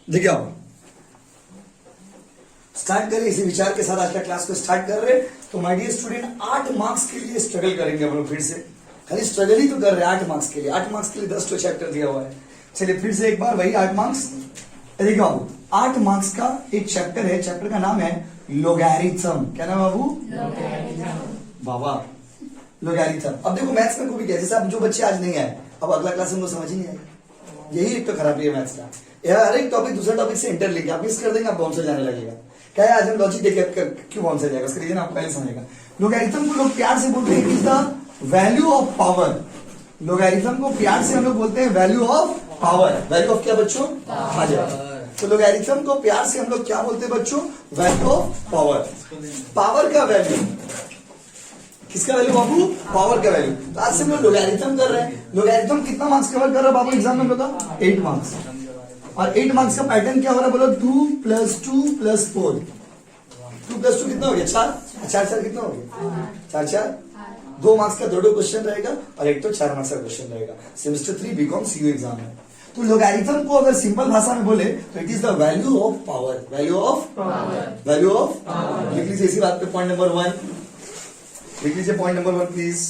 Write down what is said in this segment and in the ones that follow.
देखिए आओ स्टार्ट करें इसी विचार के साथ आज का क्लास को स्टार्ट कर रहे हैं। तो माय डियर स्टूडेंट 8 मार्क्स के लिए स्ट्रगल करेंगे हम लोग फिर से। खाली स्ट्रगल ही तो कर रहे हैं 8 मार्क्स के लिए। 8 मार्क्स के लिए 10 चैप्टर दिया हुआ है। चलिए फिर से एक बार वही 8 मार्क्स। देखिए बाबू 8 मार्क्स का एक चैप्टर है। चैप्टर का नाम है लोगैरिथम। क्या नाम है बाबू? बाबा लोगैरिथम। अब देखो मैथ्स में को भी क्या, जैसे अब जो बच्चे आज नहीं आए अब अगला क्लास उनको समझ ही नहीं आएगा। यही एक तो खराबी है मैथ्स का। यह हर एक टॉपिक दूसरे टॉपिक से इंटर लिंक आप मिस कर देंगे, आप बाउंसर जाने लगेगा। क्या है आज हम लॉजिक देखे क्यों बाउंसर जाएगा, उसका रीजन आप पहले समझेगा। लोगैरिथम को लोग प्यार से बोलते हैं is the value of power. Logarithm को प्यार से हम लोग बोलते हैं value of power. Value of क्या बच्चों? आ जाए। तो लोगैरिथम को प्यार से हम लोग क्या बोलते हैं बच्चों? Value of power. पावर का वैल्यू किसका वैल्यू बाबू? पावर का वैल्यू। तो आज से हम लोग लोगैरिथम कर रहे हैं। लोगैरिथम कितना मार्क्स कवर कर रहा है बाबू एग्जाम में बता? 8 मार्क्स। और 8 मार्क्स का पैटर्न क्या हो रहा है बोलो? 2 + 2 + 4। 2 + 2 कितना हो गया? 4। 4 कितना हो गया? 4 2 मार्क्स का 2 क्वेश्चन रहेगा और एक तो 4 मार्क्स का क्वेश्चन रहेगा। सेमेस्टर 3 बीकॉम सीयू एग्जाम है। तो लोगैरिथम को अगर सिंपल भाषा में बोले तो it is the value of power. Value of power. Value of power. लिख लीजिए इसी बात पे पॉइंट नंबर 1 लिख लीजिए। Point number 1 please.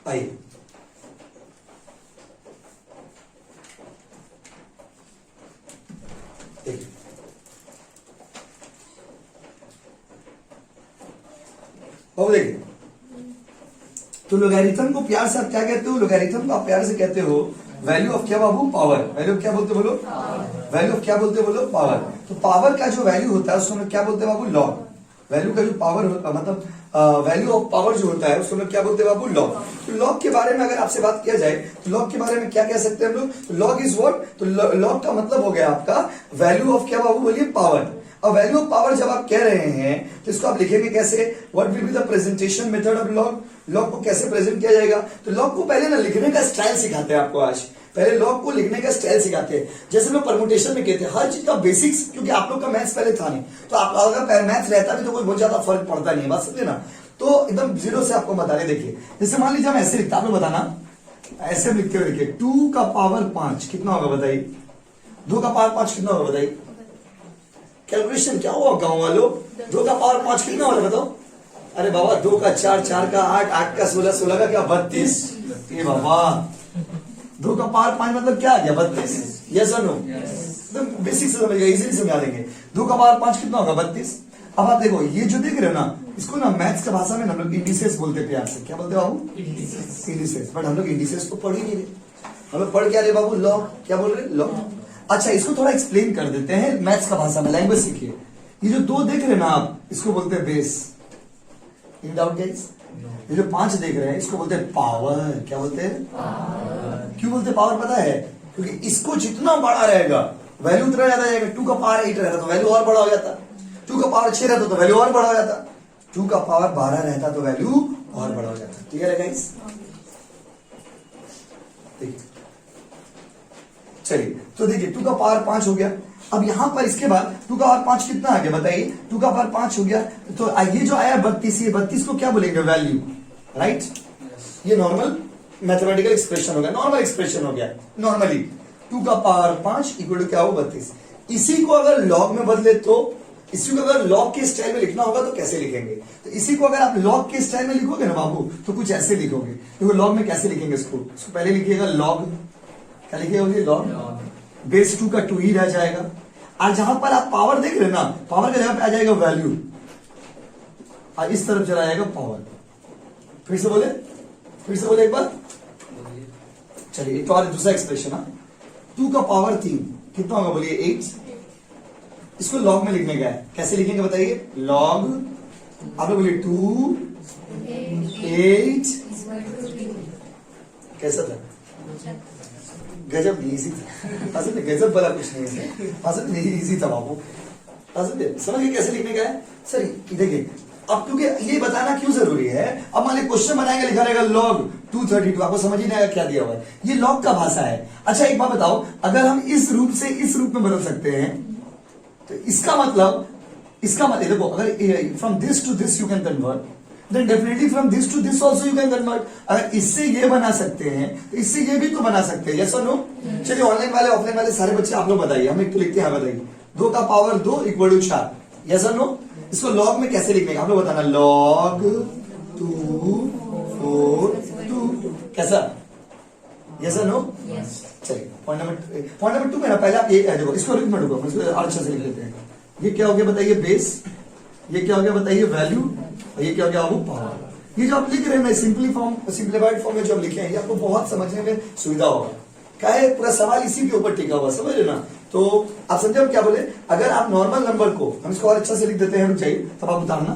आइए देखिए अब देखिए तो लोगैरिथम को प्यार से आप क्या कहते हो? लोगैरिथम को आप प्यार से कहते हो वैल्यू ऑफ क्या बाबू? पावर। वैल्यू ऑफ क्या बोलते बोलो? वैल्यू ऑफ क्या बोलते बोलो? पावर। तो पावर का जो वैल्यू होता है उसको हम क्या बोलते हैं बाबू? लॉग। वैल्यू का जो पावर होता मतलब वैल्यू ऑफ पावर जो होता है उसको हम क्या बोलते हैं बाबू? लॉग। तो लॉग के बारे में अगर आपसे बात किया जाए तो लॉग के बारे में क्या कह सकते हैं हम लोग? तो लॉग इज व्हाट? तो लॉग का मतलब हो गया आपका वैल्यू ऑफ क्या बाबू? बोलिए पावर। अब वैल्यू ऑफ पावर जब आप कह रहे हैं तो इसको आप लिखेंगे कैसे? What will be the presentation method of log? Log को कैसे प्रेजेंट किया जाएगा? तो लॉग को पहले ना लिखने का स्टाइल सिखाते हैं आपको आज। पहले लॉग को लिखने का स्टाइल सिखाते हैं। जैसे लोग परमुटेशन में कहते हैं हर चीज का बेसिक्स, क्योंकि आप लोग का मैथ्स पहले था नहीं तो आप अगर मैथ्स रहता भी तो कोई बहुत ज्यादा फर्क पड़ता नहीं है। बात समझे ना? तो एकदम जीरो से आपको बता रहे। देखिए जैसे मान लीजिए हम ऐसे लिखते, आप लोग बताना ऐसे लिखते हुए देखिए 2 का पावर 5 कितना होगा बताइए? 2 का पावर 5 कितना होगा बताइए? कैलकुलेशन क्या हुआ गांव वालों? 2 का पावर 5 कितना होगा बताओ? अरे बाबा 2 का 4, 4 का 8, 8 का 16, 16 का क्या 32? ये बाबा 2 का पावर 5 मतलब क्या आ गया? 32। यस और नो? एकदम बेसिक से समझिएगा, इजीली समझा देंगे। 2 का पावर 5 कितना होगा? 32। अब आप देखो ये जो देख रहे हो ना इसको ना मैथ्स की भाषा में हम लोग इंडिसेस बोलते प्यार से। क्या बोलते बाबू? इंडिसेस। बट हम लोग इंडिसेस को पढ़ ही नहीं रहे। हम लोग पढ़ क्या रहे बाबू? लॉग। क्या बोल रहे? लॉग। अच्छा इसको थोड़ा एक्सप्लेन कर देते हैं मैथ्स का भाषा में, लैंग्वेज सीखिए। ये जो 2 देख रहे हैं ना आप इसको बोलते हैं बेस। In doubt guys? ये जो 5 देख रहे हैं इसको बोलते हैं पावर। क्या बोलते हैं? पावर। क्यों बोलते हैं पावर पता है? क्योंकि इसको जितना बड़ा रहेगा वैल्यू उतना ज्यादा जाएगा। 2 का पावर 8 रहता तो वैल्यू और बड़ा हो जाता। 2 का पावर 6 रहता तो वैल्यू और बड़ा हो जाता। 2 का पावर 12 रहता तो वैल्यू और बड़ा हो जाता। क्लियर है गाइस? देखिए चलिए तो देखिए 2 का पावर 5 हो गया। अब यहां पर इसके बाद 2 का पावर 5 कितना आ गया बताइए? 2 का पावर 5 हो गया तो ये जो आया 32, ये 32 को क्या बोलेंगे? वैल्यू। राइट? ये नॉर्मल मैथमेटिकल एक्सप्रेशन हो गया, नॉर्मल एक्सप्रेशन हो गया। नॉर्मली 2 का पावर 5 इक्वल टू क्या हो? 32। इसी को अगर लॉग में बदले तो इसी को अगर लॉग के स्टाइल में लिखना होगा तो कैसे लिखेंगे? तो इसी को अगर आप लॉग के स्टाइल में लिखोगे ना बाबू तो कुछ ऐसे लिखोगे। तो लॉग में कैसे लिखेंगे इसको पहले लिखिएगा लॉग। क्या लिखिएगा? लॉग। बेस 2 का 2 ही रह जाएगा। और जहां पर आप पावर देख रहे हैं ना पावर की जगह पे आ जाएगा वैल्यू और इस तरफ चला जाएगा पावर। फिर से बोले एक बार। चलिए एक तो और दूसरा एक्सप्रेशन है 2 का पावर 3 कितना होगा बोलिए? 8। इसको लॉग में लिखने का है। कैसे लिखेंगे बताइए? लॉग। आप लोग बोलिए 2 8 कैसा था? गजब इजी था। असल में गजब वाला कुछ नहीं है, असल में इजी था बाबू। समझ गए कैसे लिखने का है सर? देखिए अब क्योंकि ये बताना क्यों जरूरी है, अब मान लीजिए क्वेश्चन बनाएंगे, लिखा रहेगा log 232, आपको समझ ही नहीं आएगा क्या दिया हुआ है, ये log का भाषा है। अच्छा एक बात बताओ, अगर हम इस रूप से इस रूप में बदल सकते हैं तो इसका मतलब देखो, अगर from this to this you can convert, then definitely from this to this also you can convert. अगर इससे ये बना सकते हैं तो इससे ये भी तो बना सकते हैं, यस और नो? चलिए ऑनलाइन वाले ऑफलाइन वाले सारे बच्चे आप लोग बताइए, हम एक तो लिखते हैं, बताइए 2 का पावर 2 इक्वल टू 4, यस और नो? इसको लॉग में कैसे लिखने का आप लोग बताना, log 2 4 2, कैसा? यस और नो? चलिए पॉइंट नंबर 2 में ना पहले आप ये देखो, इसको लिख मत रुको, इसको और अच्छे से लिख लेते हैं। ये क्या हो गया बताइए, बेस, ये क्या हो गया बताइए, वैल्यू, और ये क्या हो गया वो पावर। ये जो आप लिख रहे हैं ना सिंप्लीफाइड फॉर्म में जो हम लिखे हैं, ये आपको बहुत समझने में सुविधा होगा। क्या है, पूरा सवाल इसी के ऊपर टिका हुआ, समझ रहे ना? तो आप समझे हम क्या बोले, अगर आप नॉर्मल नंबर को, हम इसको और अच्छा से लिख देते हैं, रुक जाइए तब आप उतारना,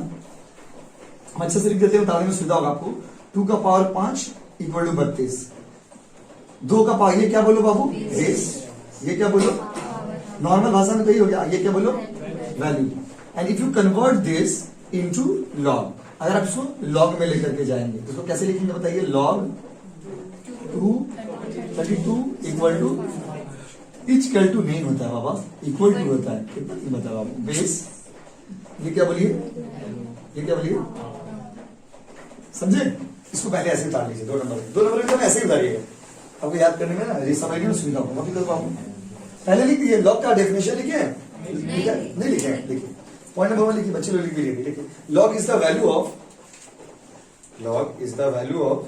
हम अच्छे से लिख देते हैं, उतारने में सुविधा होगा आपको। 2 का पावर 5 इक्वल टू 32, 2 का पावर, ये क्या बोलो बाबू, बेस, ये क्या बोलो, नॉर्मल भाषा में तो ही हो गया, ये क्या बोलो, value. And if you convert this into log, अगर आप इसको लॉग में लेकर के जाएंगे तो इसको कैसे लिखेंगे बताइए, log 232 equal to, equal to नहीं होता है बाबा, इक्वल टू होता है, कितना नहीं बताया बाबू, बेस, ये क्या बोलिए, ये क्या बोलिए, समझे? इसको पहले ऐसे उतार लीजिए, 2 नंबर तो ऐसे ही उतारिएगा, आपको याद करने में ना ये समझने में सुविधा होगा। अभी तो बाबू पहले लिख दिए, लॉग का डेफिनेशन लिखे नहीं लिखे हैं, देखिए पॉइंट नंबर 1 लिखिए, बच्चे लोग लिख भी लिखिए, देखिए log is the value of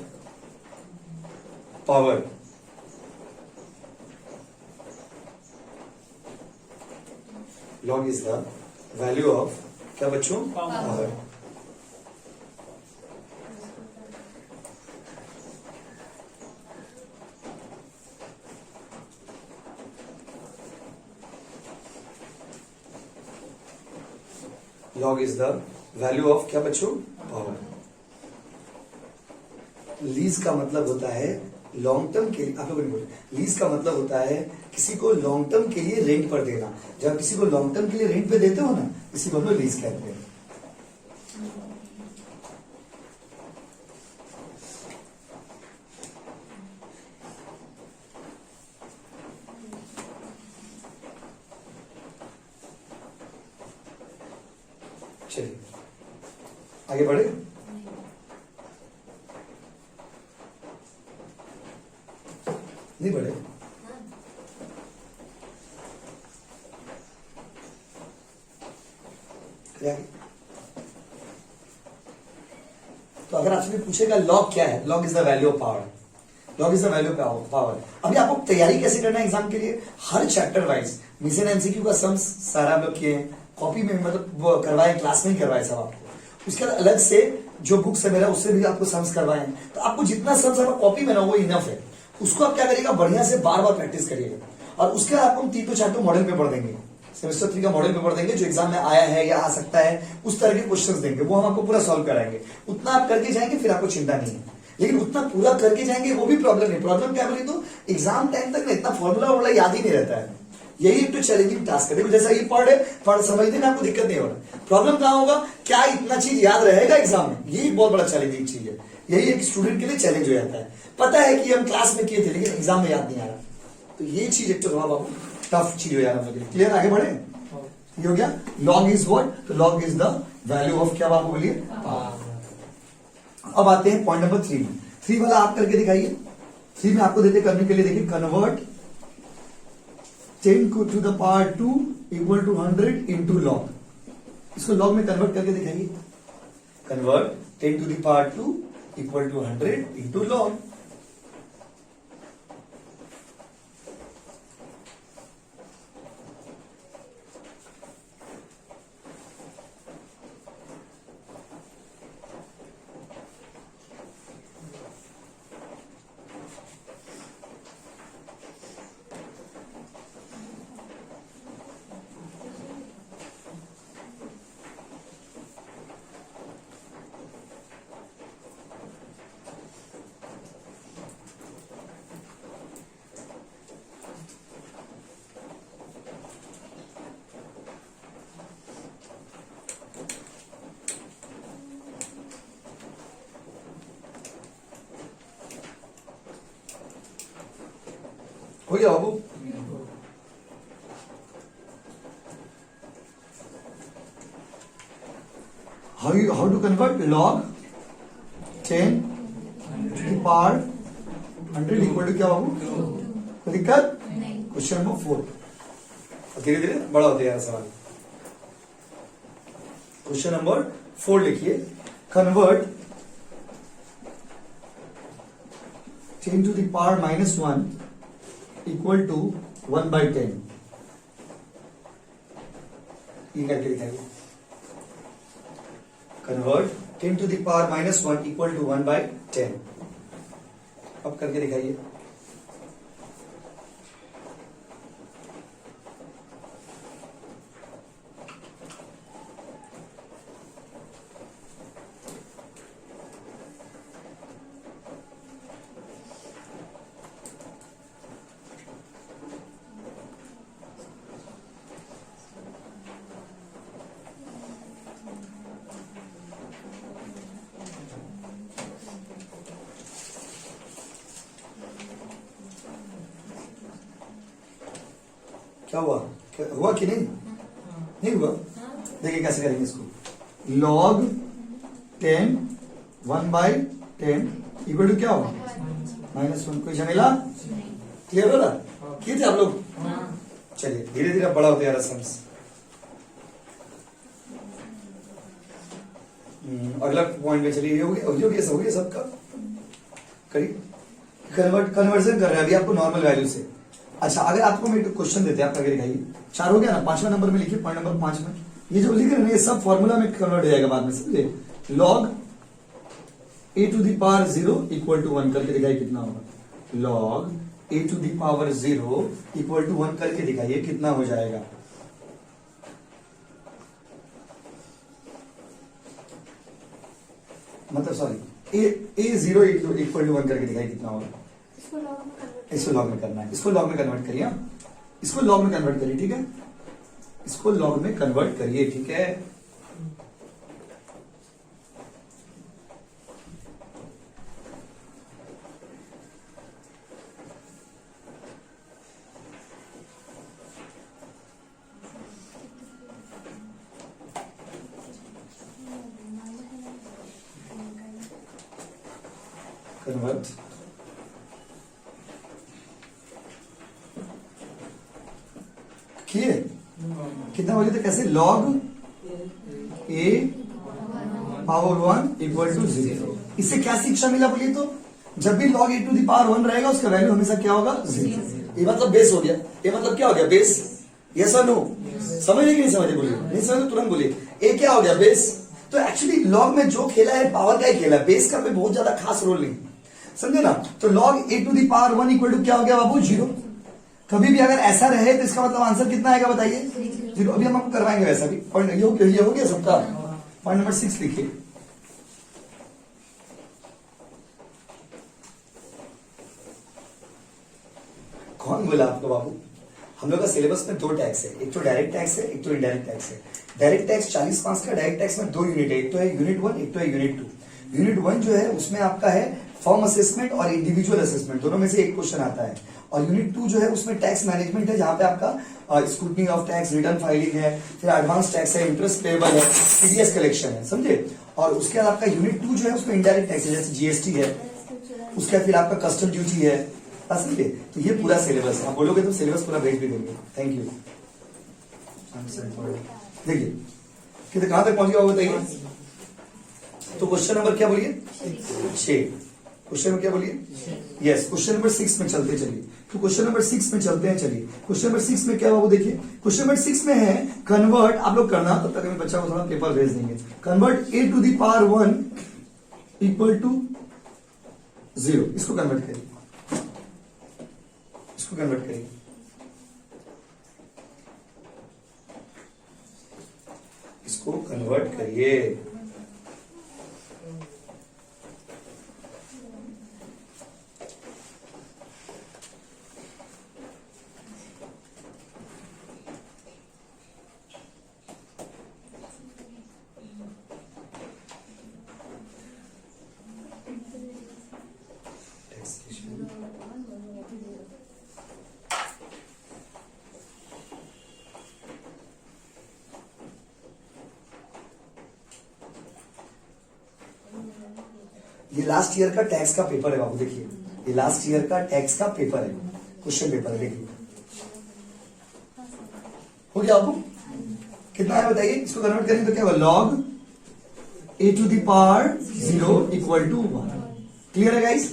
power, log is the value of क्या बच्चों, power. log is the value of क्या बच्चों, पावर। लीज का मतलब होता है लॉन्ग टर्म के लिए, आप लोगों ने बोला लीज का मतलब होता है किसी को लॉन्ग टर्म के लिए रेंट पर देना। जब किसी को लॉन्ग टर्म के लिए रेंट पे देते हो ना, इसी को हम लोग लीज कहते हैं। चलिए आगे बढ़े, नहीं बढ़े, तो अगर आपसे पूछेगा लॉग क्या है, log is the value of power, log is the value of power. अभी आपको तैयारी कैसे करना है एग्जाम के लिए, हर चैप्टर वाइज मिशन एमसीक्यू का सम्स सारा हम लोग किए हैं, कॉपी में मतलब वो करवाए, क्लास में ही करवाए सब आपको। उसके बाद अलग से जो बुक्स है मेरा, उससे भी आपको सम्स करवाए, तो आपको जितना सम्स आपको कॉपी में ना वो इनफ है। उसको आप क्या करिएगा, बढ़िया से बार बार प्रैक्टिस करिएगा, और उसके बाद आपको हम 3 to 4 मॉडल पेपर देंगे, सेमेस्टर 3 का मॉडल पेपर देंगे जो एग्जाम में आया है या आ सकता है, उस तरह के क्वेश्चंस देंगे, वो हम आपको पूरा सॉल्व कराएंगे। उतना आप करके जाएंगे फिर आपको चिंता नहीं है, लेकिन उतना पूरा करके जाएंगे वो भी प्रॉब्लम नहीं। प्रॉब्लम क्या बोली तो एग्जाम टाइम तक ना इतना फॉर्मूला याद ही नहीं रहता है, यही एक तो चैलेंजिंग टास्क है। देखो जैसा ये पढ़ समझने में आपको दिक्कत नहीं हो रहा, प्रॉब्लम कहां होगा, क्या इतना चीज याद रहेगा एग्जाम में, यही बहुत बड़ा चैलेंजिंग चीज है। यही एक स्टूडेंट के लिए चैलेंज हो जाता है, पता है कि हम क्लास में किए थे लेकिन एग्जाम में याद नहीं आ रहा, तो ये चीज एक तो थोड़ा बाबू टफ चीज हो जा रहा है। क्लियर, आगे बढ़े, ये हो गया लॉग इज व्हाट, तो log is the value of क्या बाबू बोलिए, अब आते हैं पॉइंट नंबर 3 वाला आप करके दिखाइए। 3 में आपको देते करने के लिए, देखिए convert 10 to the power 2 equal to 100 into log, इसको लॉग में कन्वर्ट करके दिखाइए। Convert 10 to the power 2 equal to 100 into log. हो गया बाबू? How to convert log 10 to the power 100 equal to क्या बाबू? कोई दिक्कत? Question number 4। धीरे धीरे बड़ा होता है सवाल। क्वेश्चन नंबर 4 लिखिए, convert 10 to the power -1 equal to 1/10। ये करके दिखाइए। Convert 10 to the power -1 equal to 1/10। अब करके दिखाइए। क्या हुआ? हुआ कि नहीं? नहीं हुआ? देखिए कैसे करेंगे इसको। log 10 1/10 इक्वल टू क्या होगा? -1। कोई झमेला? क्लियर हो रहा? किए थे आप लोग? चलिए धीरे धीरे बड़ा होते यार सम्स। अगला पॉइंट में चलिए। हो गया सबका। करिए। कन्वर्जन कर रहे हैं अभी आपको नॉर्मल वैल्यू से। अच्छा, अगर आपको मैं क्वेश्चन देते हैं, आप करके दिखाइए। 4 हो गया ना? 5वां नंबर में लिखिए, पॉइंट नंबर 5 में ये जो लिख रहे हैं ये सब फॉर्मूला में कन्वर्ट हो जाएगा बाद में, समझे? log a to the power 0 equal to 1 करके दिखाइए कितना होगा। log a to the power 0 equal to 1 करके दिखाइए कितना हो जाएगा। मतलब सॉरी, a 0 इक्वल टू 1 करके दिखाइए कितना होगा। इसको लॉग में करना है। इसको लॉग में कन्वर्ट करिए। इसको लॉग में कन्वर्ट करिए, ठीक है? इसको लॉग में कन्वर्ट करिए, ठीक है? कन्वर्ट किए कितना हो जाता? कैसे? log a power 1 equal to 0। इससे क्या शिक्षा मिला बोलिए तो? जब भी log a to the power 1 रहेगा उसका वैल्यू हमेशा क्या होगा? 0। ये मतलब बेस हो गया। ये मतलब क्या हो गया? बेस। यस और नो? समझे कि नहीं समझे? बोलिए। नहीं समझे तो तुरंत बोलिए। ए क्या हो गया? बेस। तो एक्चुअली लॉग में जो खेला है पावर का ही खेला है, बेस का बहुत ज्यादा खास रोल नहीं, समझे ना? तो log a to the power 1 equal to क्या हो गया बाबू? 0। कभी भी अगर ऐसा रहे तो इसका मतलब आंसर कितना आएगा बताइए? 0। अभी हम आपको करवाएंगे वैसा भी। पॉइंट ये हो गया सबका। पॉइंट नंबर 6 लिखिए। कौन बोला आपको बाबू? हम लोग का सिलेबस में 2 टैक्स है, एक तो डायरेक्ट टैक्स है, एक तो इनडायरेक्ट टैक्स है। डायरेक्ट टैक्स 40 मार्क्स का, डायरेक्ट टैक्स में 2 यूनिट है, एक तो है यूनिट 1, एक तो है यूनिट 2। यूनिट 1 जो है उसमें आपका है फॉर्म असेसमेंट और इंडिविजुअल असेसमेंट, दोनों में से एक क्वेश्चन आता है। और यूनिट 2 जो है उसमें टैक्स मैनेजमेंट है, जहां पे आपका scrutiny of tax, return filing है, फिर एडवांस टैक्स है, इंटरेस्ट पेएबल है, टीडीएस कलेक्शन है, समझे? और उसके बाद आपका यूनिट 2 जो है उसमें इनडायरेक्ट टैक्स है, जैसे जीएसटी है, उसके फिर आपका कस्टम ड्यूटी है, समझे? तो ये पूरा सिलेबस आप बोलोगे तो सिलेबस पूरा भेज भी देंगे। Thank you. देखिए कितने कहां तक पहुंच गया बताइए। तो क्वेश्चन नंबर क्या बोलिए? 6। क्वेश्चन नंबर क्या बोलिए? यस। क्वेश्चन नंबर 6 में चलते चलिए। तो क्वेश्चन नंबर 6 में चलते हैं, चलिए। क्वेश्चन नंबर 6 में क्या बाबू? देखिए क्वेश्चन नंबर 6 में है कन्वर्ट, आप लोग करना, तब तक मैं बच्चा को थोड़ा पेपर भेज देंगे। Convert a to the power 1 equal to 0। इसको कन्वर्ट करिए, इसको कन्वर्ट करिए। इसको कन्वर्ट करिए। ये लास्ट ईयर का टैक्स का पेपर है बाबू, देखिए ये लास्ट ईयर का टैक्स का पेपर है, क्वेश्चन पेपर है, देखिए हो गया आपको? कितना है बताइए, इसको कन्वर्ट करेंगे तो क्या होगा, log a to the power 0 equal to 1। Clear है गाइस?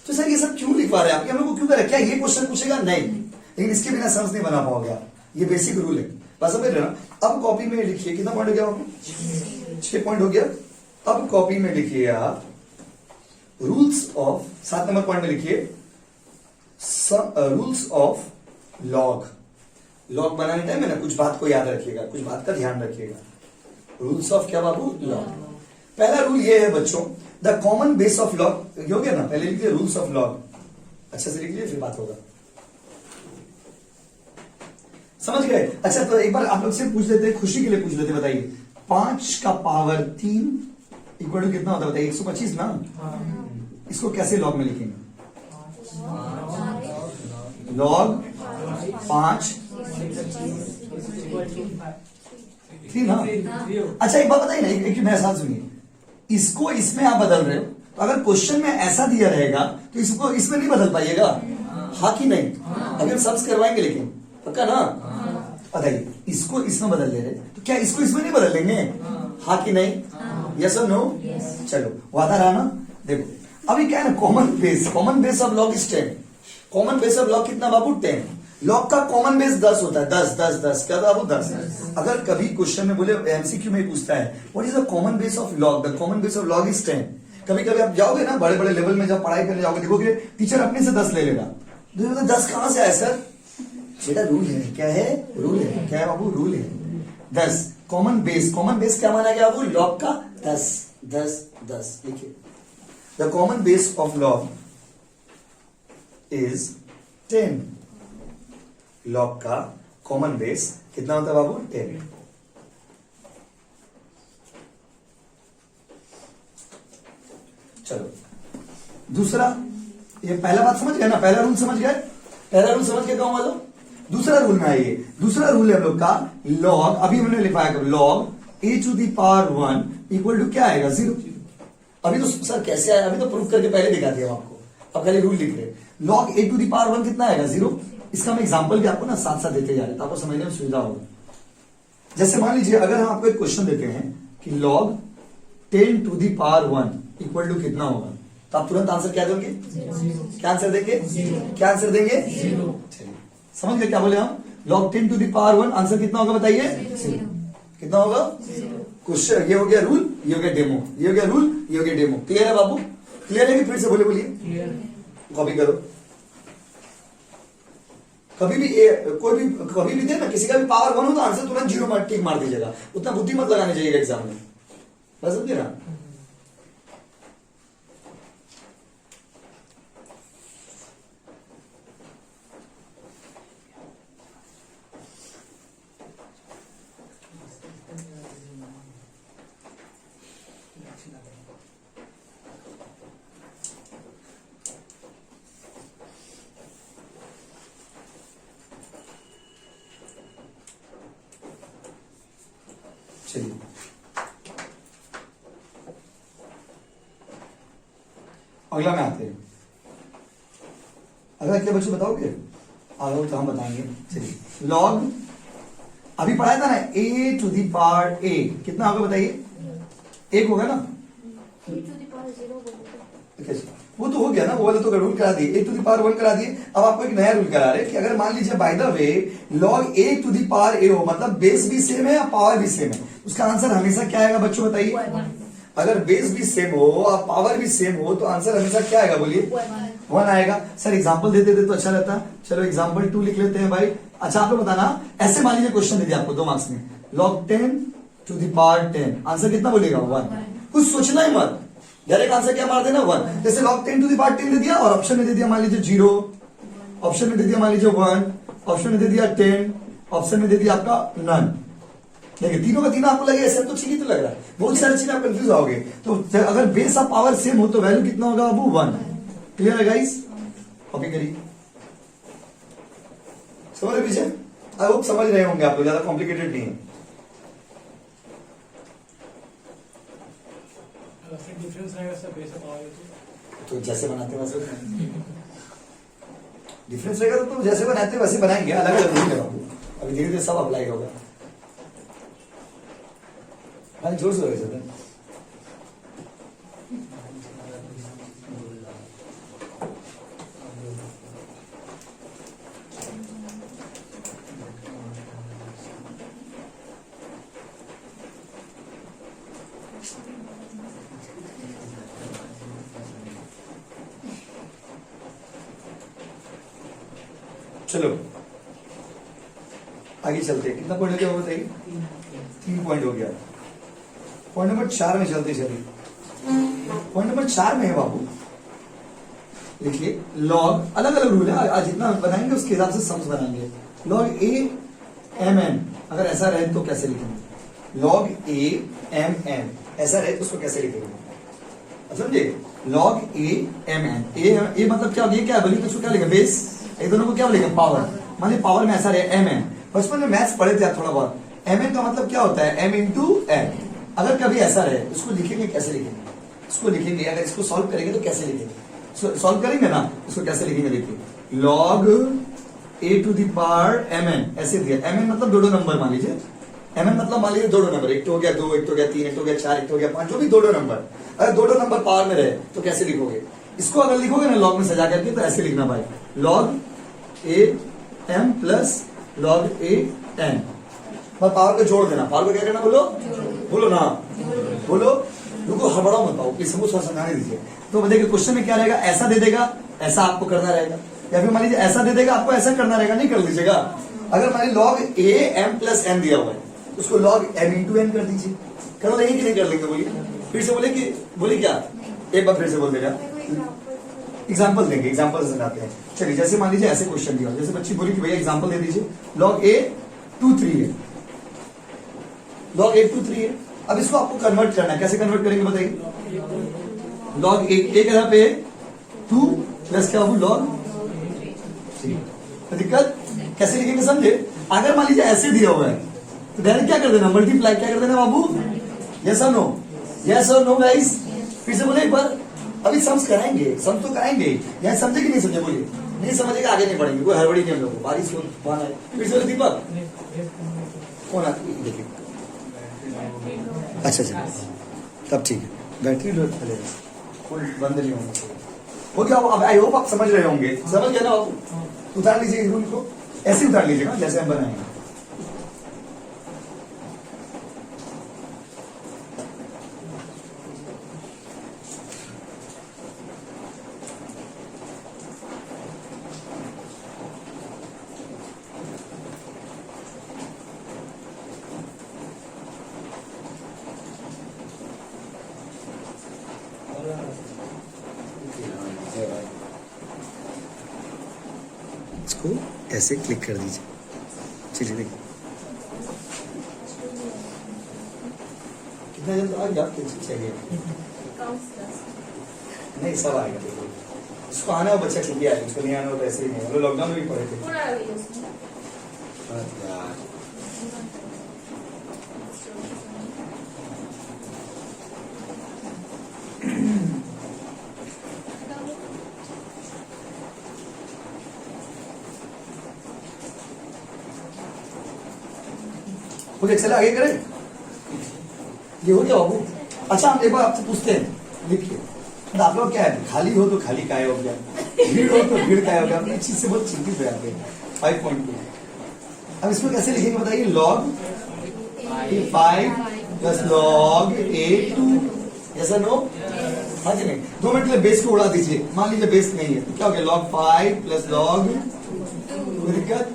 तो सर ये सब क्यों लिखवा रहे हैं आप, हम लोग को क्यों कर रहे हैं? क्या ये क्वेश्चन पूछेगा? नहीं, लेकिन इसके बिना समझ नहीं बना पाओगे आप, ये बेसिक रूल है, बस समझ रहे ना। अब कॉपी में लिखिए, कितना पॉइंट हो गया आपको? 6 पॉइंट हो गया। अब कॉपी में लिखिए आप रूल्स ऑफ, 7 नंबर पॉइंट में लिखिए रूल्स ऑफ लॉग। लॉग बनाने टाइम है ना, कुछ बात को याद रखिएगा, कुछ बात का ध्यान रखिएगा। रूल्स ऑफ क्या बाबू? लॉग। पहला रूल ये है बच्चों, the common base of log, ये हो गया ना, पहले लिखिए रूल्स ऑफ लॉग, अच्छे से लिख लीजिए फिर बात होगा, समझ गए? अच्छा तो एक बार आप लोग से पूछ लेते हैं, खुशी के लिए पूछ लेते, बताइए 5 का पावर 3 इक्वल टू कितना होता है बताइए? 125 ना। इसको कैसे लॉग में लिखेंगे? लॉग 5 3 ना। अच्छा एक बात बताइए ना, एक मेरा साथ सुनिए, इसको इसमें आप बदल रहे हो, तो अगर क्वेश्चन में ऐसा दिया रहेगा तो इसको इसमें नहीं बदल पाइएगा, हाँ कि नहीं? अभी हम सब्स करवाएंगे लेकिन, पक्का ना? बताइए इसको इसमें बदल दे रहे तो क्या इसको इसमें नहीं बदल लेंगे, हाँ कि नहीं? यस और नो? चलो वादा रहा ना। देखो अभी क्या है ना, common base of log is 10। Common base of log कितना बाबू? 10। लॉग का कॉमन बेस 10 होता है, 10 क्या था बाबू? 10। अगर कभी क्वेश्चन में बोले, एमसीक्यू में पूछता है what is the common base of log, the common base of log is 10। कभी कभी आप जाओगे ना बड़े बड़े लेवल में, जब पढ़ाई करने जाओगे देखोगे टीचर अपने से 10 ले लेगा, 10 कहां से आया सर? बेटा रूल है, क्या है? रूल है, क्या है बाबू? रूल है 10। कॉमन बेस क्या माना गया बाबू? लॉग का 10 लिखिए, the common base of log is 10। Log का कॉमन बेस कितना होता है बाबू? 10। चलो दूसरा, ये पहला बात समझ गए ना, पहला रूल समझ गए, पहला रूल समझ के गाँव वालों। दूसरा रूल में आइए, दूसरा रूल है हम लोग का लॉग, अभी हमने लिखवाया कब, log a to the power 1 equal to क्या आएगा? 0। अभी तो सर कैसे आया, अभी तो प्रूफ करके पहले दिखा दिया आपको, अब खाली रूल लिख रहे। Log a to the power 1 कितना आएगा? 0। इसका मैं एग्जांपल भी आपको ना साथ साथ देते जा रहे, तो आपको समझने में सुविधा होगा। जैसे मान लीजिए अगर हम आपको एक क्वेश्चन देते हैं कि log 10 to the power 1 equal to कितना होगा, तो आप तुरंत आंसर क्या देंगे? क्या आंसर देंगे? क्या आंसर देंगे? 0। समझ गए क्या बोले हम? Log 10 to the power 1 answer कितना होगा बताइए? 0। कितना होगा? क्वेश्चन, ये हो गया रूल, ये हो गया डेमो, ये हो गया रूल, ये हो गया डेमो। क्लियर है बाबू? क्लियर है कि फिर से बोलिए? कॉपी करो। कभी भी कोई भी कभी भी दे ना, किसी का भी पावर 1 हो तो आंसर तुरंत 0 टिक मार दीजिएगा, उतना बुद्धि मत लगाने चाहिए एग्जाम में, बस समझे ना? चलिए अगला में आते हैं। अगला क्या बच्चों बताओगे? आगे तो हम बताएंगे। चलिए लॉग अभी पढ़ाया था ना, a to the power a कितना होगा बताइए? 1 होगा ना? वो तो हो गया ना, वो वाला तो रूल करा दिए, a टू दी पावर 1 करा दिए। अब आपको एक नया रूल करा रहे कि अगर मान लीजिए by the way log a to the power a हो, मतलब बेस भी सेम है या पावर भी सेम है, उसका आंसर हमेशा क्या आएगा बच्चों बताइए? अगर बेस भी सेम हो और पावर भी सेम हो तो आंसर हमेशा क्या आएगा बोलिए? 1 आएगा। सर एग्जाम्पल दे देते तो अच्छा रहता। चलो एग्जाम्पल 2 लिख लेते हैं भाई। अच्छा आप लोग बताना, ऐसे मान लीजिए क्वेश्चन दे दिया आपको 2 मार्क्स में, log 10 to the power 10 answer कितना बोलेगा? 1। कुछ सोचना ही मत, डायरेक्ट आंसर क्या मार देना? 1। जैसे लॉग 10 टू दी पावर 10 दे दिया और ऑप्शन में दे दिया मान लीजिए 0, ऑप्शन में दे दिया मान लीजिए 1, ऑप्शन में दे दिया 10, ऑप्शन में दे दिया आपका नन। देखिए तीनों का तीनों आपको लगे ऐसा तो ठीक ही तो लग रहा है, बहुत सारी चीजें आप कंफ्यूज आओगे। तो अगर बेस ऑफ पावर सेम हो तो वैल्यू कितना होगा बाबू? 1। क्लियर है गाइस? कॉपी करिए, समझ रहे पीछे? आई होप समझ रहे होंगे आप लोग, ज्यादा कॉम्प्लिकेटेड नहीं है। डिफरेंस रहेगा सब बेस ऑफ पावर तो जैसे बनाते हैं वैसे डिफरेंस रहेगा तो जैसे बनाते हैं वैसे बनाएंगे, अलग अलग नहीं है बाबू। अभी धीरे धीरे सब अप्लाई होगा। हाँ जोर से लगे चलो आगे चलते हैं। कितना पॉइंट हो गया वो बताइए? 3 पॉइंट हो गया। पॉइंट नंबर 4 में चलते चलिए। पॉइंट नंबर 4 में है बाबू, देखिए लॉग अलग अलग रूल है, आज जितना बनाएंगे उसके हिसाब से सम्स बनाएंगे। लॉग ए एम एन अगर ऐसा रहे तो कैसे लिखेंगे? लॉग ए एम एन ऐसा रहे तो उसको कैसे लिखेंगे? समझे? लॉग ए एम एन, ए मतलब क्या? ये क्या बोलिए तो उसको क्या लिखेंगे? बेस। ये दोनों को क्या बोलेंगे? पावर। मान लीजिए पावर में ऐसा रहे एम एन, बचपन में मैथ्स पढ़े थे आप थोड़ा बहुत। एम एन का मतलब क्या होता है? M into n. अगर कभी ऐसा रहे इसको लिखेंगे कैसे लिखेंगे? इसको लिखेंगे, अगर इसको सॉल्व करेंगे तो कैसे लिखेंगे? सॉल्व करेंगे ना, इसको कैसे लिखेंगे? देखिए log a to the power m n ऐसे दिया। एम एन मतलब दो नंबर मान लीजिए। एम एन मतलब मान लीजिए दो नंबर, एक तो हो गया 2, एक तो हो गया 3, एक तो हो गया 4, एक तो हो गया 5, जो भी दो नंबर। अगर दो नंबर पावर में रहे तो कैसे लिखोगे? इसको अगर लिखोगे ना लॉग में सजा करके तो ऐसे लिखना भाई, log a m plus log a n. बस पावर को जोड़ देना। पावर को क्या करना? बोलो बोलो ना, बोलो। रुको हड़बड़ाओ मत पाओ, प्लीज हमको समझाने दीजिए। तो देखिए क्वेश्चन में क्या रहेगा? ऐसा दे देगा, ऐसा आपको करना रहेगा, या फिर मान लीजिए ऐसा दे देगा, आपको ऐसा करना रहेगा, नहीं कर लीजिएगा। अगर मान लीजिए log a m plus n दिया हुआ है, उसको लॉग एम इंटू एन कर दीजिए। कर लेंगे कि नहीं कर लेंगे? बोलिए फिर से, बोले कि बोलिए क्या? एक बार फिर से बोल देगा। एग्जाम्पल देंगे, एग्जाम्पल से समझाते हैं। चलिए जैसे मान लीजिए ऐसे क्वेश्चन दिया, जैसे बच्ची बोली कि भैया एग्जाम्पल दे दीजिए। लॉग ए 2 3 है, लॉग ए 2 3 है। अब इसको आपको कन्वर्ट करना है, कैसे कन्वर्ट करेंगे बताइए? लॉग ए के पे 2 प्लस क्या हो? लॉग 3। तो दिक्कत कैसे लिखेंगे समझे? अगर मान लीजिए ऐसे दिया हुआ है तो डायरेक्ट क्या कर देना? मल्टीप्लाई क्या कर देना बाबू? यस और नो? यस और नो गाइस? फिर से बोले एक बार। अभी सम्स कराएंगे, सम्स तो कराएंगे। यहाँ समझे कि नहीं समझे? बोलिए। नहीं समझेगा आगे नहीं बढ़ेंगे, कोई हड़बड़ी नहीं हम लोग को। बारिश हो है। फिर से दीपक कौन आती देखिए। अच्छा अच्छा तब ठीक है। बैटरी लो चलेगा, कोई बंद नहीं होना चाहिए। हो गया अब आई होप आप समझ रहे होंगे। समझ गए ना बाबू? उतार लीजिए रूल को, ऐसे उतार लीजिएगा जैसे हम बनाएंगे। इसको ऐसे क्लिक कर दीजिए। चलिए देखिए कितना जल्द आ गया। चाहिए नहीं सब आएगा। देखिए इसको आना हो बच्चा क्योंकि आएगा, उसको नहीं आना हो तो ऐसे ही नहीं। हम लोग लॉकडाउन में भी पढ़े थे। कुछ एक्सेल आगे करें। ये हो गया बाबू। अच्छा हम एक बार आपसे पूछते हैं, लिखिए तो आप लोग क्या है, खाली हो तो खाली काय हो गया, भीड़ हो तो भीड़ काय हो गया। अपनी चीज से बहुत चिंतित हो जाते हैं। 5.2 अब इसको कैसे लिखेंगे बताइए? Log 5 plus log A2। ऐसा नो? हाँ जी नहीं? 2 मिनट के लिए बेस को उड़ा दीजिए। मान लीजिए बेस नहीं है तो क्या हो गया? लॉग 5 प्लस लॉग, कोई दिक्कत?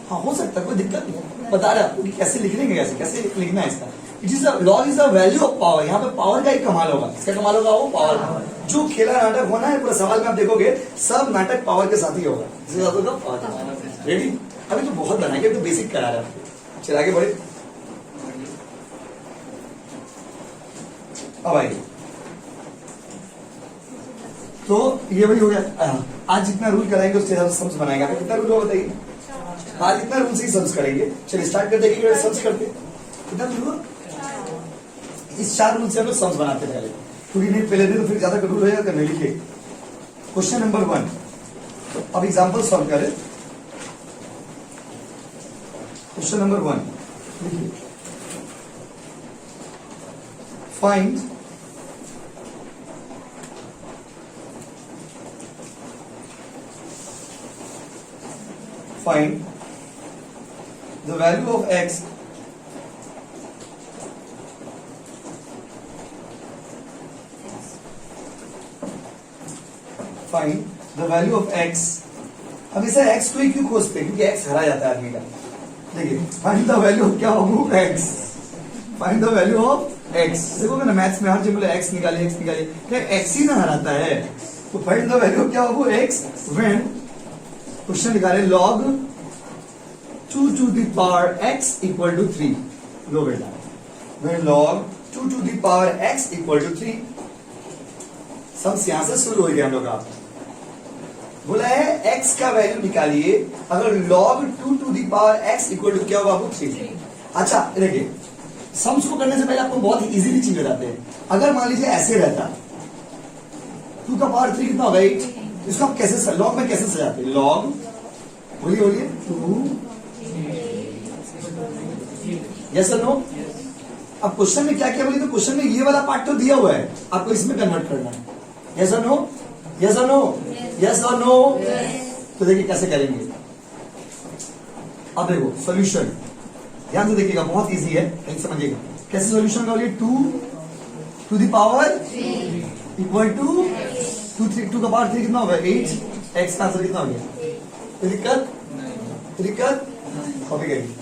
हाँ हो सकता है, कोई दिक्कत नहीं। बता रहे आपको कि कैसे लिख लेंगे, कैसे लिखना है इसका। It is log is the value of power. यहाँ पे पावर का ही कमाल होगा। इसका कमाल होगा वो पावर का। जो खेला नाटक होना है पूरा सवाल में आप देखोगे सब नाटक पावर के साथ ही होगा। इसके साथ होगा पावर। रेडी? अभी तो बहुत बनाएंगे, तो बेसिक करा रहा है। चल आगे बढ़े। अब आइए तो ये वही हो गया। आज जितना रूल कराएंगे उसके हिसाब से सम्स बनाएंगे। आपको कितना रूल हो बताइए? आज इतना रूल से ही सम्स करेंगे। चलिए स्टार्ट करते हैं। सम्स करते कितना रूल हुआ? इस 4 रूल से हम लोग सम्स बनाते हैं पहले, क्योंकि नहीं पहले नहीं तो फिर ज्यादा कंट्रोल होगा करने लिखिए। क्वेश्चन नंबर 1, अब एग्जांपल सॉल्व करें। क्वेश्चन नंबर 1 लिखिए, find the value of x find the value of x। अब इसे x को ही क्यों खोजते हैं, क्योंकि x हरा जाता है आदमी का। देखिए फाइंड द वैल्यू ऑफ क्या होगा x, find the value of x। देखोगे ना मैथ्स में हर जगह बोले x निकालिए क्या x ही ना हराता है। तो फाइंड द वैल्यू ऑफ क्या होगा x व्हेन, क्वेश्चन लिखा रहे log 2 to the power x equal to 3। लो बेटा, when log 2 to the power x equal to 3, सब यहां से शुरू हो गया हम लोग का। बोला है x का वैल्यू निकालिए अगर log 2 to the power x equal to क्या होगा बाबू 3। अच्छा देखिए, सम्स को करने से पहले आपको बहुत ही इजीली चीज बताते हैं। अगर मान लीजिए ऐसे रहता 2 का पावर 3 कितना होगा 8, इसको आप कैसे लॉग में कैसे सजाते हैं, लॉग बोलिए 2, यस और नो। अब क्वेश्चन में क्या क्या बोलिए, तो क्वेश्चन में ये वाला पार्ट तो दिया हुआ है, आपको इसमें कन्वर्ट करना है। यस और नो, यस और नो, यस और नो। तो देखिए कैसे करेंगे। अब देखो सॉल्यूशन ध्यान से देखिएगा, बहुत इजी है, कहीं समझिएगा कैसे सॉल्यूशन का। बोलिए 2 to the power equal to 2 का पावर 3 कितना होगा 8, x का आंसर कितना हो गया। तो दिक्कत कॉपी करिए।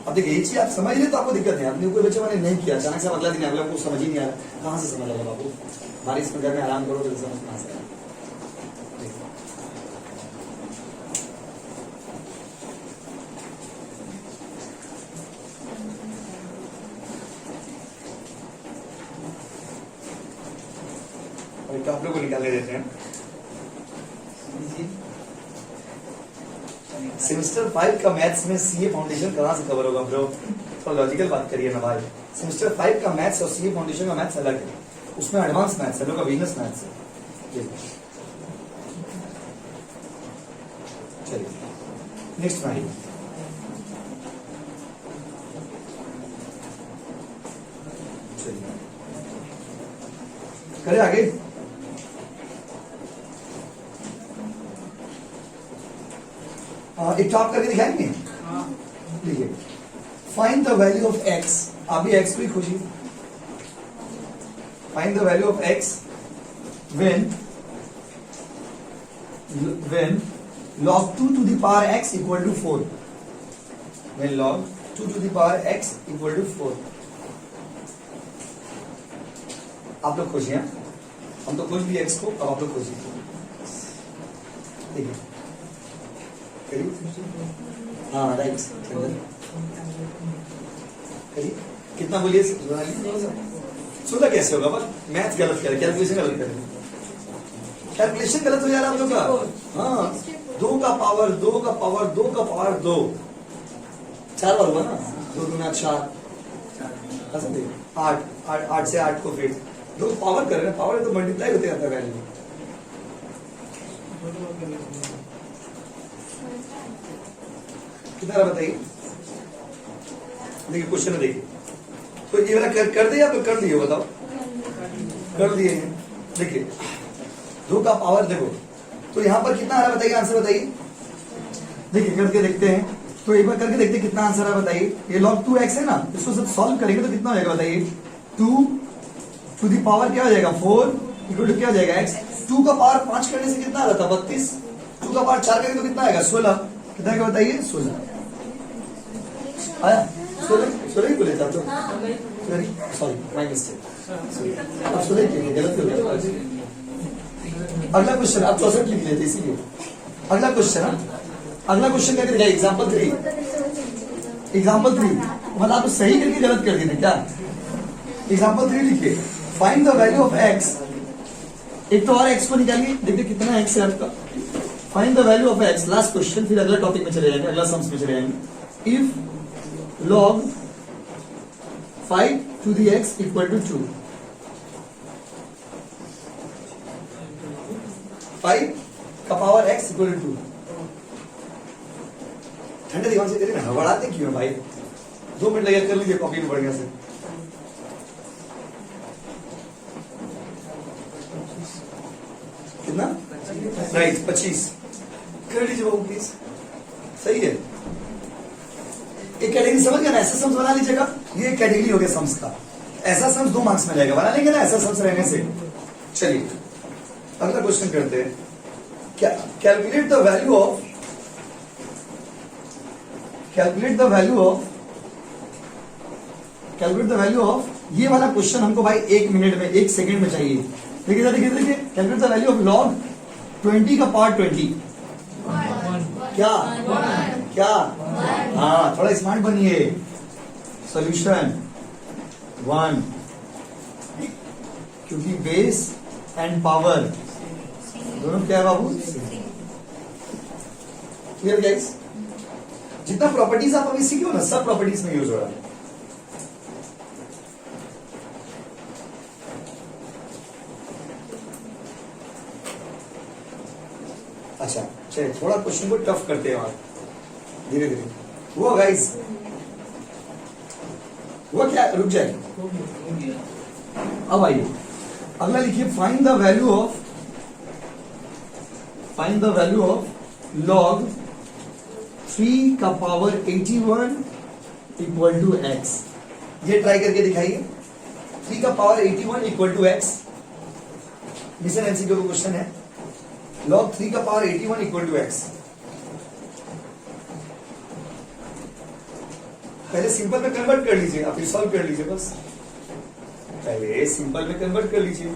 अब देखिए ये चीज आप समझ ले तो आपको दिक्कत नहीं। अपने कोई बच्चे मैंने नहीं किया, अचानक से अगला दिन अगला कुछ समझ ही नहीं आ रहा, कहां से समझ आएगा बाबू। बारिश में घर में आराम करो तो समझ कहां से आएगा। तो आप लोग को निकाल देते हैं। सेमेस्टर 5 का मैथ्स में सीए फाउंडेशन कहां से कवर होगा ब्रो, तो लॉजिकल बात करिए ना भाई। सेमेस्टर 5 का मैथ्स और सीए फाउंडेशन का मैथ्स अलग है, उसमें एडवांस मैथ्स है, लोग का बिजनेस मैथ्स है। चलिए नेक्स्ट में चलिए करें आगे। एक टॉप करके दिखाएंगे। देखिए find the value of x, आप भी x को ही खोजिए। Find the value of x when log 2 to the power x equal to 4, when log 2 to the power x equal to 4। आप लोग खोजिए, हम तो खोज लिए x को, अब आप लोग खोजिए। देखिए हाँ राइट, कितना बोलिए 16 कैसे होगा, बस मैथ गलत करे, कैलकुलेशन गलत करे, कैलकुलेशन गलत हो जा रहा है आप लोग का। हाँ 2 का पावर 2 का पावर 2 का पावर 2 4 बार हुआ ना, 2 दूना 4, 8 से 8 को फिर 2 पावर कर रहे हैं, पावर तो मल्टीप्लाई होते जाता है वैल्यू। कितना बताइए, देखिए क्वेश्चन में देखिए, तो ये वाला कर दिया आप कर दिए, बताओ कर दिए। देखिए 2 का पावर देखो, तो यहाँ पर कितना आ रहा है बताइए, आंसर बताइए। देखिए करके देखते हैं, तो एक बार करके देखते हैं कितना आंसर है बताइए। ये log 2x है ना, इसको सब सॉल्व करेंगे तो कितना हो जाएगा बताइए। 2 to the पावर क्या हो जाएगा 4 इक्वल टू क्या हो जाएगा x। 2 का पावर 5 करने से कितना आ रहा था 32, 2 का पावर 4 करेंगे तो कितना आएगा 16, कितना क्या बताइए 16 आया। 16 ही बोले था तो सॉरी माय मिस्टेक, अब 16 ही गलत हो गया। अगला क्वेश्चन आप 64 लिख लेते इसीलिए। अगला क्वेश्चन करके दिखाइए, एग्जाम्पल 3 मतलब आप सही करके गलत कर दिए क्या। एग्जाम्पल 3 लिखिए, find the value of x। एक तो और x को निकालिए, देखिए कितना x है आपका। Find the value of x, last question, फिर अगला टॉपिक में चले जाएंगे, अगला सम्स में चले जाएंगे। If log 5 to the x equal to 2. 5 का पावर x इक्वल टू 2. ठंडे दिमाग से करिए ना, हड़बड़ाते क्यों भाई? 2 मिनट लगे कर लीजिए कॉपी में बढ़िया से. कितना? राइट 25 कर लीजिए बाबू प्लीज. सही है. एक कैटेगरी समझ गया ना? ऐसा सम्स बना लीजिएगा. ये कैटेगरी हो गया सम्स का. ऐसा सम्स 2 मार्क्स में जाएगा. बना लेंगे ना ऐसा सम्स रहने से. चलिए अगला क्वेश्चन करते हैं. कैलकुलेट द वैल्यू ऑफ ये वाला क्वेश्चन हमको भाई 1 मिनट में 1 सेकंड में चाहिए. देखिए देखिए calculate the value of log 20 का पावर 20. क्या हाँ थोड़ा स्मार्ट बनिए. सॉल्यूशन 1 क्योंकि बेस एंड पावर दोनों क्या है बाबू? Clear guys? जितना प्रॉपर्टीज आप अभी सीखे हो ना सब प्रॉपर्टीज में यूज हो रहा है. अच्छा चलिए थोड़ा क्वेश्चन को टफ करते हैं और धीरे धीरे. वो गाइस वो क्या रुक जाए. अब आइए अगला लिखिए. Find the value of log 3 का पावर 81 इक्वल टू x. ये ट्राई करके दिखाइए. 3 का power 81 equal to x. Mission MCQ का क्वेश्चन है. log 3 का पावर 81 इक्वल टू x. पहले सिंपल में कन्वर्ट कर लीजिए. आप सॉल्व कर लीजिए. बस पहले सिंपल में कन्वर्ट कर लीजिए.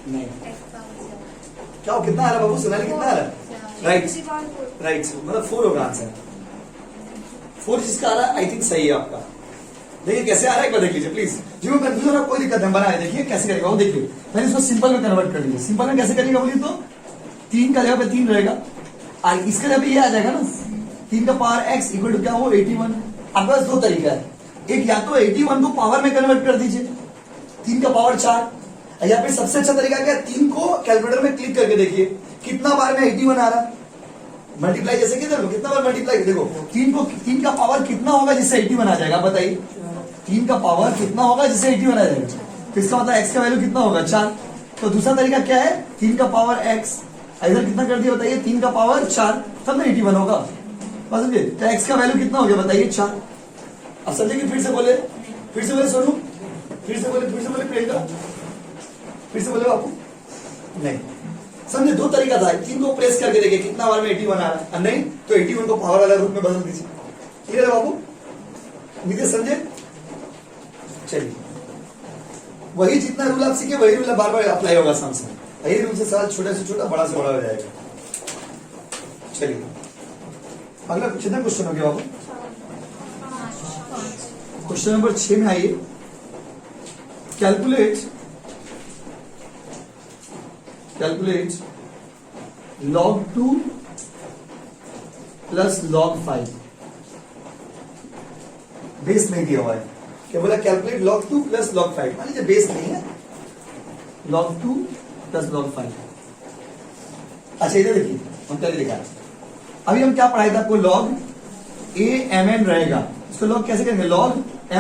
नहीं क्या हो? कितना आ रहा बाबू? सोनाली कितना आ रहा? राइट मतलब 4 होगा आंसर. 4 जिसका आ रहा है आई थिंक सही है आपका. देखिए कैसे आ रहा है एक बार देख लीजिए प्लीज. जिसको कंफ्यूजन हो कोई दिक्कत नहीं बनाए. देखिए कैसे करेगा वो देखिए. पहले इसको सिंपल में कन्वर्ट कर लीजिए. सिंपल में कैसे करेगा बोलिए तो 3 का जगह पे 3 रहेगा और इसका जगह पे ये आ जाएगा ना 3 का पावर x इक्वल टू क्या हो 81. आपके पास 2 तरीका है. एक या तो 81 को पावर में कन्वर्ट कर दीजिए 3 का पावर 4. या फिर सबसे अच्छा तरीका क्या है 3 को कैलकुलेटर में क्लिक करके देखिए कितना बार में 81 आ रहा है. मल्टीप्लाई जैसे कितना बार मल्टीप्लाई देखो 3 का पावर कितना होगा जिससे 81 आ जाएगा. बताइए 3 का पावर कितना होगा जिससे 81 आ जाएगा. तो इसका मतलब x का वैल्यू कितना होगा 4. तो दूसरा तरीका क्या है 3 का पावर x इधर कितना कर दिया बताइए 3 का पावर 4 तब ना 81 होगा. समझिए तो x का वैल्यू कितना हो गया बताइए 4. अब समझेंगे फिर से बोले सोनू फिर से बोले प्रियंका फिर से बोले बापू. नहीं समझे 2 तरीका था. 3 को प्रेस करके देखिए कितना बार में 81 आ रहा है. नहीं तो 81 को पावर वाला रूप में बदल दीजिए. क्लियर है बाबू? नीचे समझे. चलिए वही जितना रूल आप सीखे वही रूल बार बार अप्लाई होगा सम्स में. यही रूल से सवाल छोटे से छोटा बड़ा से बड़ा हो जाएगा. चलिए अगला कितना क्वेश्चन हो गया बाबू? क्वेश्चन नंबर 6 में आइए. Calculate log 2 plus log 5. Base नहीं दिया हुआ है. क्या बोला? Calculate log 2 plus log 5. मान लीजिए बेस नहीं है. log 2 plus log 5. अच्छा इधर देखिए हम पहले लिखा अभी हम क्या पढ़ाए थे आपको? log a mn रहेगा. इसको log कैसे करेंगे? log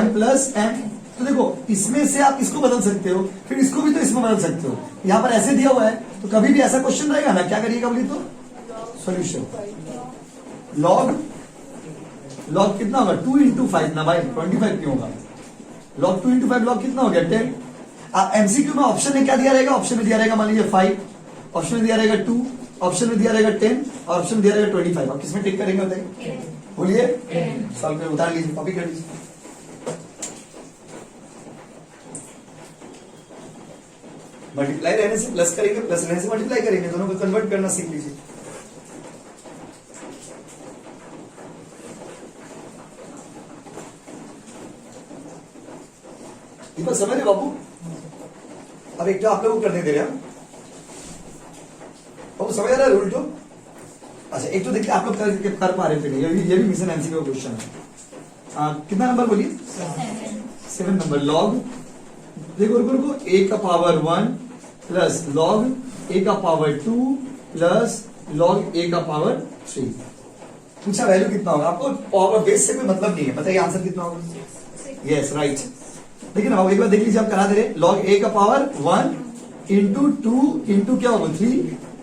m plus m. तो देखो इसमें से आप इसको बदल सकते हो फिर इसको भी तो इसमें बदल सकते हो. यहाँ पर ऐसे दिया हुआ है तो कभी भी ऐसा क्वेश्चन रहेगा ना क्या करिएगा बोलिए तो सॉल्यूशन. log कितना होगा 2 into 5 ना भाई 25 क्यों होगा? log 2 into 5 log कितना हो गया 10. आप एमसीक्यू में ऑप्शन में क्या दिया रहेगा? ऑप्शन में दिया रहेगा मान लीजिए 5, ऑप्शन में दिया रहेगा 2, ऑप्शन में दिया रहेगा 10 और ऑप्शन में दिया रहेगा 25. आप किसमें टिक करेंगे बताइए? बोलिए सॉल्व कर उतार लीजिए कॉपी कर लीजिए. मल्टीप्लाई रहने से प्लस करेंगे प्लस रहने से मल्टीप्लाई करेंगे. दोनों को कन्वर्ट करना सीख लीजिए. दीपक समझ रहे बाबू? अब एक तो आप लोग को करने दे रहे हैं बाबू, समझ आ रहा है रूल तो? अच्छा एक तो देखिए आप लोग कर पा रहे थे नहीं, ये भी मिशन एमसीक्यू का क्वेश्चन है। कितना नंबर बोलिए? 7 नंबर। लॉग देखो रुको रुको, a का पावर 1 प्लस लॉग a का पावर 2 प्लस लॉग a का पावर 3। पूछा वैल्यू कितना होगा? आपको पावर बेस से कोई मतलब नहीं है, बताइए आंसर कितना होगा? Yes right. देखिए ना एक बार देख लीजिए, आप करा दे रहे लॉग a का पावर 1 इंटू 2 इंटू क्या होगा 3,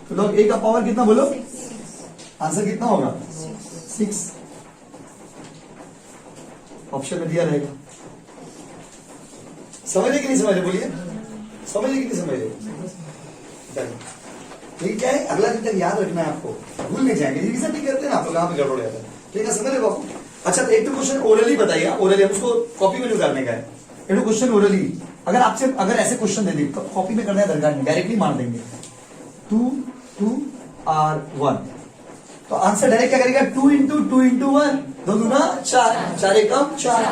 तो लॉग a का पावर कितना बोलो? आंसर कितना होगा? 6। ऑप्शन में दिया रहेगा। समझे कि नहीं समझे? बोलिए समझे कि नहीं समझे? ठीक है, अगला दिन तक याद रखना है आपको, भूल नहीं जाएंगे। रिवीजन नहीं करते ना आप लोग, पे गड़बड़ जाता है। ठीक है, समझ रहे बाबू? अच्छा तो एक तो क्वेश्चन ओरली बताइए, ओरली हम उसको कॉपी में नहीं करने का है। एक तो क्वेश्चन ओरली, अगर आपसे अगर ऐसे क्वेश्चन दे दी तो कॉपी में करने का दरकार नहीं, डायरेक्टली मार देंगे 2 2 और 1, तो आंसर डायरेक्ट क्या करेगा? 2 इंटू 2 इंटू 1, 2 दूना 4, 4 एकम 4,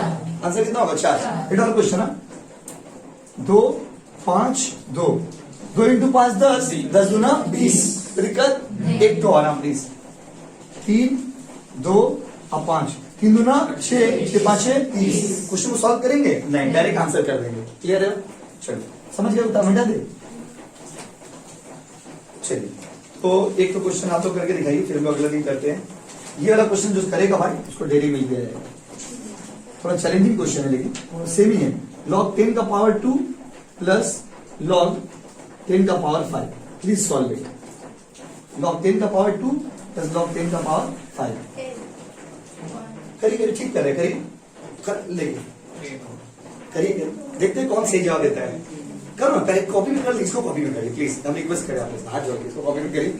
आंसर कितना होगा? 4। एक और क्वेश्चन है 2 5 2, 2 इंटू 5 10, 10 दूना 20, दिक्कत एक तो आराम प्लीज। 3 2 और 5, 3 दूना 6, 6 5 30। क्वेश्चन को सॉल्व करेंगे? नहीं, डायरेक्ट आंसर कर देंगे। क्लियर है? चलिए समझ गए? उत्तर मिटा दे। चलिए तो एक तो क्वेश्चन आप लोग करके दिखाइए, फिर हम अगला दिन करते हैं। ये वाला क्वेश्चन जो करेगा भाई उसको डेली मिल जाएगा। थोड़ा चैलेंजिंग क्वेश्चन है लेकिन सेम ही है। लॉग 10 का पावर 2 प्लस लॉग 10 का power 5, please solve it. Log 10 का पावर 2 प्लस लॉग 10 का पावर 5। करिए करिए, ठीक कर रहे करिए, लेकिन करिए, देखते हैं कौन सही जवाब देता है। करो ना, पहले कॉपी में कर ली, इसको कॉपी में करिए प्लीज, हम रिक्वेस्ट करें आपसे, हाथ जोड़ के इसको कॉपी में करिए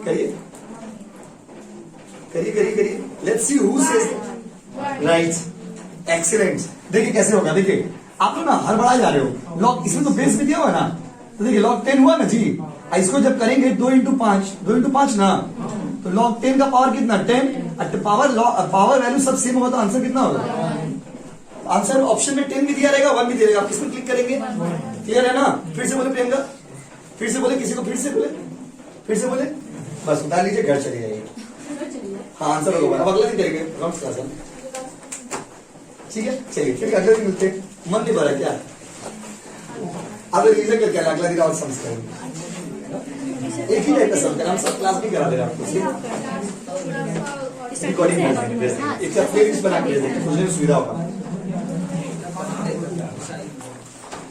करिए करिए करिए करिए। Let's see who says right. Excellent. देखिए कैसे होगा, देखिए आप लोग ना हड़बड़ा जा रहे हो। लॉग इसमें तो बेस में दिया हुआ ना, तो देखिए लॉग 10 हुआ ना जी, इसको जब करेंगे 2 इंटू 5 ना, तो लॉग 10 का पावर कितना? 10। पावर वैल्यू सब सेम होगा तो आंसर कितना होगा? आंसर ऑप्शन में 10 भी दिया रहेगा, 1 भी दिया रहेगा। आप किसमें क्लिक करेंगे? क्लियर है ना? फिर से बोले प्रियंका, फिर से बोले, किसी को फिर से बोले, बस उतार लीजिए, घर चले जाइए। हाँ आंसर होगा, अब अगला दिन करेंगे राउंड क्लास में। ठीक है चलिए, फिर अगले दिन मिलते। मन नहीं भरा क्या? आप रिवीजन करके अगला दिन और समझ करेंगे। एक ही टाइप का समझ कर, हम सब क्लास नहीं करा दे रहे आपको, रिकॉर्डिंग एक प्लेलिस्ट बना के दे देंगे, मुझे सुविधा होगा।